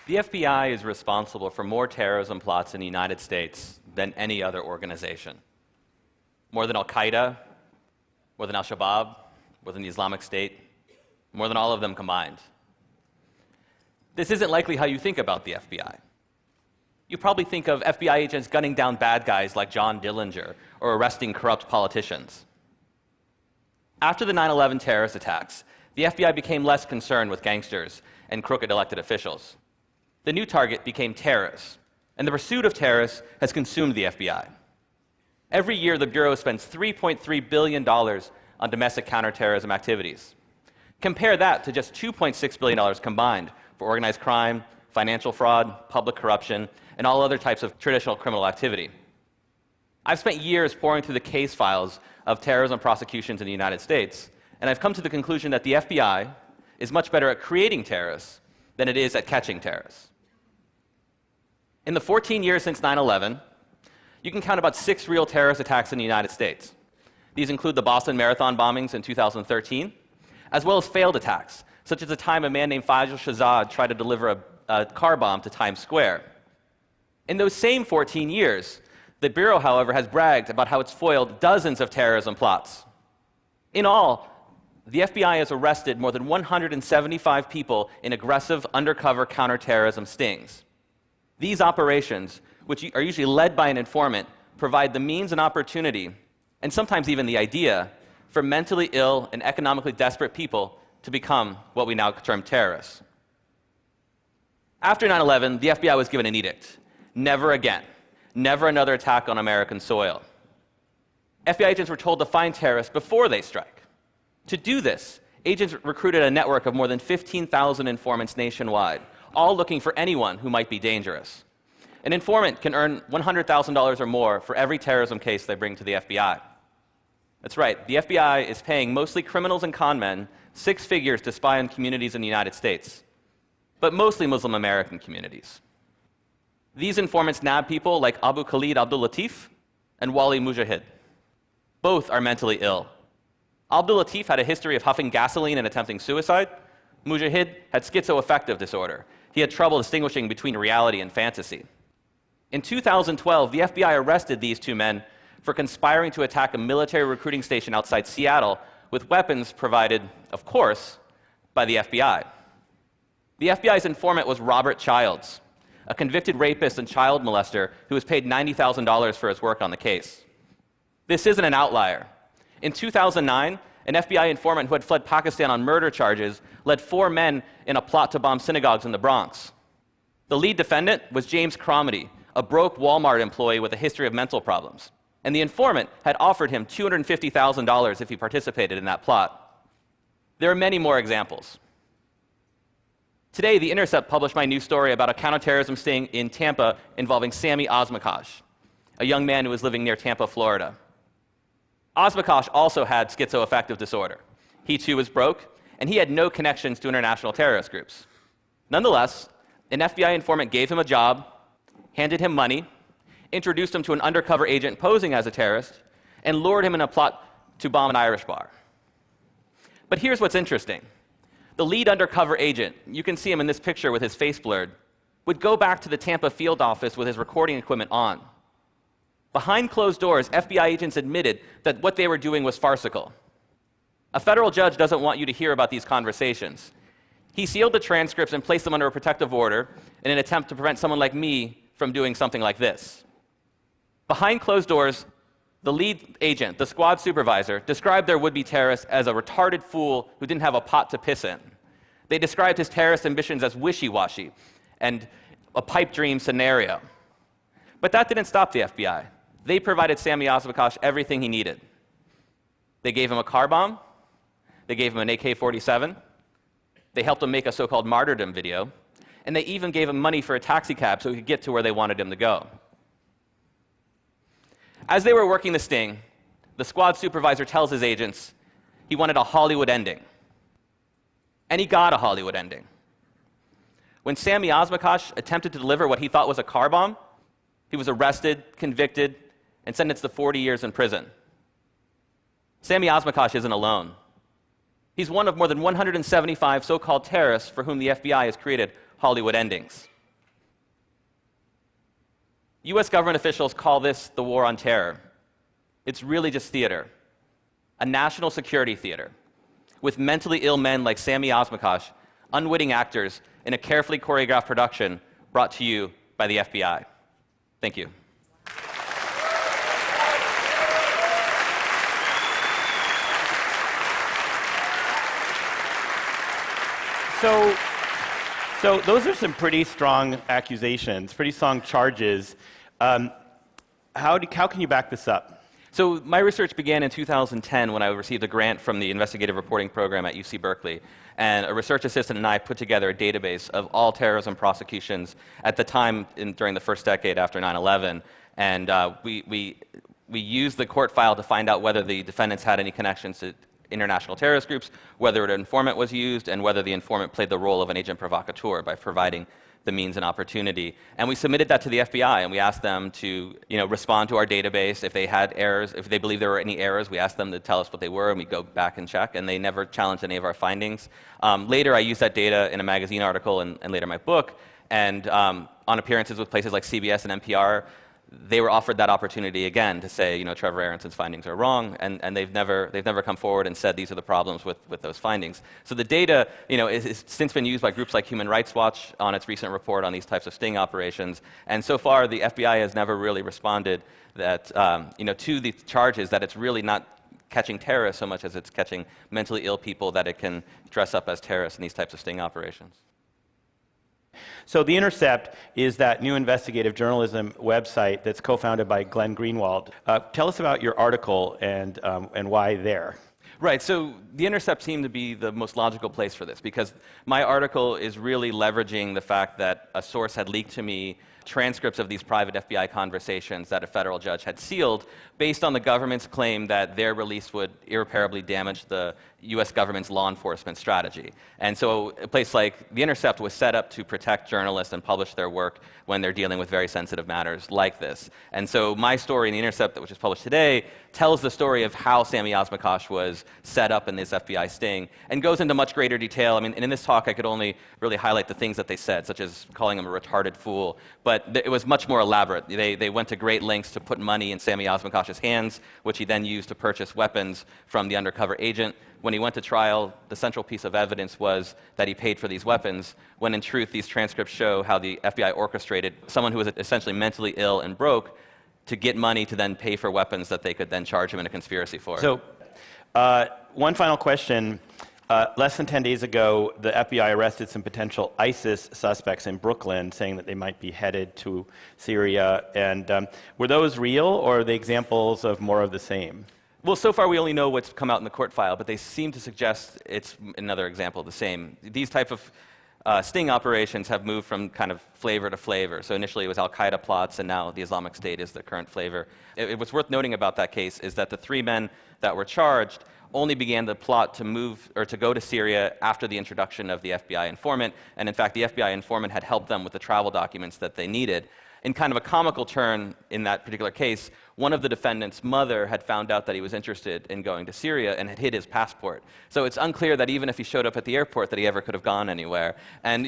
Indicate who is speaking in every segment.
Speaker 1: The FBI is responsible for more terrorism plots in the United States than any other organization. More than Al-Qaeda, more than Al-Shabaab, more than the Islamic State, more than all of them combined. This isn't likely how you think about the FBI. You probably think of FBI agents gunning down bad guys like John Dillinger or arresting corrupt politicians. After the 9/11 terrorist attacks, the FBI became less concerned with gangsters and crooked elected officials. The new target became terrorists, and the pursuit of terrorists has consumed the FBI. Every year, the Bureau spends $3.3 billion on domestic counterterrorism activities. Compare that to just $2.6 billion combined for organized crime, financial fraud, public corruption, and all other types of traditional criminal activity. I've spent years poring through the case files of terrorism prosecutions in the United States, and I've come to the conclusion that the FBI is much better at creating terrorists than it is at catching terrorists. In the 14 years since 9/11, you can count about 6 real terrorist attacks in the United States. These include the Boston Marathon bombings in 2013, as well as failed attacks, such as the time a man named Faisal Shahzad tried to deliver a car bomb to Times Square. In those same 14 years, the Bureau, however, has bragged about how it's foiled dozens of terrorism plots. In all, the FBI has arrested more than 175 people in aggressive undercover counterterrorism stings. These operations, which are usually led by an informant, provide the means and opportunity, and sometimes even the idea, for mentally ill and economically desperate people to become what we now term terrorists. After 9/11, the FBI was given an edict. Never again. Never another attack on American soil. FBI agents were told to find terrorists before they strike. To do this, agents recruited a network of more than 15,000 informants nationwide, all looking for anyone who might be dangerous. An informant can earn $100,000 or more for every terrorism case they bring to the FBI. That's right, the FBI is paying mostly criminals and con men 6 figures to spy on communities in the United States, but mostly Muslim American communities. These informants nab people like Abu Khalid Abdul Latif and Wali Mujahid. Both are mentally ill. Abdul Latif had a history of huffing gasoline and attempting suicide. Mujahid had schizoaffective disorder. He had trouble distinguishing between reality and fantasy. In 2012, the FBI arrested these 2 men for conspiring to attack a military recruiting station outside Seattle with weapons provided, of course, by the FBI. The FBI's informant was Robert Childs, a convicted rapist and child molester who was paid $90,000 for his work on the case. This isn't an outlier. In 2009, an FBI informant who had fled Pakistan on murder charges led 4 men in a plot to bomb synagogues in the Bronx. The lead defendant was James Cromedy, a broke Walmart employee with a history of mental problems, and the informant had offered him $250,000 if he participated in that plot. There are many more examples. Today, The Intercept published my new story about a counterterrorism sting in Tampa involving Sami Osmakash, a young man who was living near Tampa, Florida. Osmakash also had schizoaffective disorder. He too was broke, and he had no connections to international terrorist groups. Nonetheless, an FBI informant gave him a job, handed him money, introduced him to an undercover agent posing as a terrorist, and lured him in a plot to bomb an Irish bar. But here's what's interesting. The lead undercover agent, you can see him in this picture with his face blurred, would go back to the Tampa field office with his recording equipment on. Behind closed doors, FBI agents admitted that what they were doing was farcical. A federal judge doesn't want you to hear about these conversations. He sealed the transcripts and placed them under a protective order in an attempt to prevent someone like me from doing something like this. Behind closed doors, the lead agent, the squad supervisor, described their would-be terrorist as a retarded fool who didn't have a pot to piss in. They described his terrorist ambitions as wishy-washy and a pipe dream scenario. But that didn't stop the FBI. They provided Sami Osmakash everything he needed. They gave him a car bomb. They gave him an AK-47. They helped him make a so-called martyrdom video. And they even gave him money for a taxi cab so he could get to where they wanted him to go. As they were working the sting, the squad supervisor tells his agents he wanted a Hollywood ending. And he got a Hollywood ending. When Sami Osmakash attempted to deliver what he thought was a car bomb, he was arrested, convicted, and sentenced to 40 years in prison. Sami Osmakash isn't alone. He's one of more than 175 so-called terrorists for whom the FBI has created Hollywood endings. US government officials call this the war on terror. It's really just theater, a national security theater, with mentally ill men like Sami Osmakash, unwitting actors in a carefully choreographed production brought to you by the FBI. Thank you.
Speaker 2: So those are some pretty strong accusations, pretty strong charges. How can you back this up?
Speaker 1: So my research began in 2010 when I received a grant from the investigative reporting program at UC Berkeley. And a research assistant and I put together a database of all terrorism prosecutions at the time during the first decade after 9/11. And we used the court file to find out whether the defendants had any connections to international terrorist groups, whether an informant was used, and whether the informant played the role of an agent provocateur by providing the means and opportunity. And we submitted that to the FBI, and we asked them to respond to our database. If they had errors, if they believed there were any errors, we asked them to tell us what they were, and we'd go back and check, and they never challenged any of our findings. Later, I used that data in a magazine article and later my book, and on appearances with places like CBS and NPR, they were offered that opportunity again to say, Trevor Aronson's findings are wrong, and they've never come forward and said these are the problems with those findings. So the data, is since been used by groups like Human Rights Watch on its recent report on these types of sting operations, and so far the FBI has never really responded that, to the charges that it's really not catching terrorists so much as it's catching mentally ill people that it can dress up as terrorists in these types of sting operations.
Speaker 2: So The Intercept is that new investigative journalism website that's co-founded by Glenn Greenwald. Tell us about your article and why there.
Speaker 1: Right, so The Intercept seemed to be the most logical place for this because my article is really leveraging the fact that a source had leaked to me transcripts of these private FBI conversations that a federal judge had sealed based on the government's claim that their release would irreparably damage the US government's law enforcement strategy. And so a place like The Intercept was set up to protect journalists and publish their work when they're dealing with very sensitive matters like this. And so my story in The Intercept, which is published today, tells the story of how Sami Osmakash was set up in this FBI sting and goes into much greater detail. I mean, in this talk I could only really highlight the things that they said, such as calling him a retarded fool, but it was much more elaborate. They went to great lengths to put money in Sami Osmakash's hands, which he then used to purchase weapons from the undercover agent. When he went to trial, the central piece of evidence was that he paid for these weapons, when in truth these transcripts show how the FBI orchestrated someone who was essentially mentally ill and broke to get money to then pay for weapons that they could then charge him in a conspiracy for.
Speaker 2: So, one final question. Less than 10 days ago, the FBI arrested some potential ISIS suspects in Brooklyn, saying that they might be headed to Syria. And were those real, or are they examples of more of the same?
Speaker 1: Well, so far we only know what's come out in the court file, but they seem to suggest it's another example of the same. These type of sting operations have moved from kind of flavor to flavor. So initially it was Al-Qaeda plots, and now the Islamic State is the current flavor. What's worth noting about that case is that the 3 men that were charged only began the plot to move or to go to Syria after the introduction of the FBI informant, and in fact the FBI informant had helped them with the travel documents that they needed. In kind of a comical turn in that particular case, one of the defendant's mother had found out that he was interested in going to Syria and had hid his passport. So it's unclear that even if he showed up at the airport that he ever could have gone anywhere. And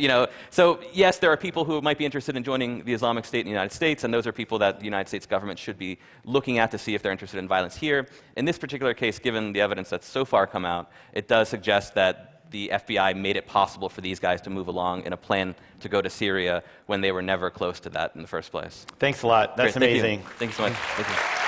Speaker 1: so yes, there are people who might be interested in joining the Islamic State in the United States, and those are people that the United States government should be looking at to see if they're interested in violence here. In this particular case, given the evidence that's so far come out, it does suggest that the FBI made it possible for these guys to move along in a plan to go to Syria when they were never close to that in the first place.
Speaker 2: Thanks a lot. That's
Speaker 1: Great,
Speaker 2: amazing.
Speaker 1: Thank you so much. Thank you.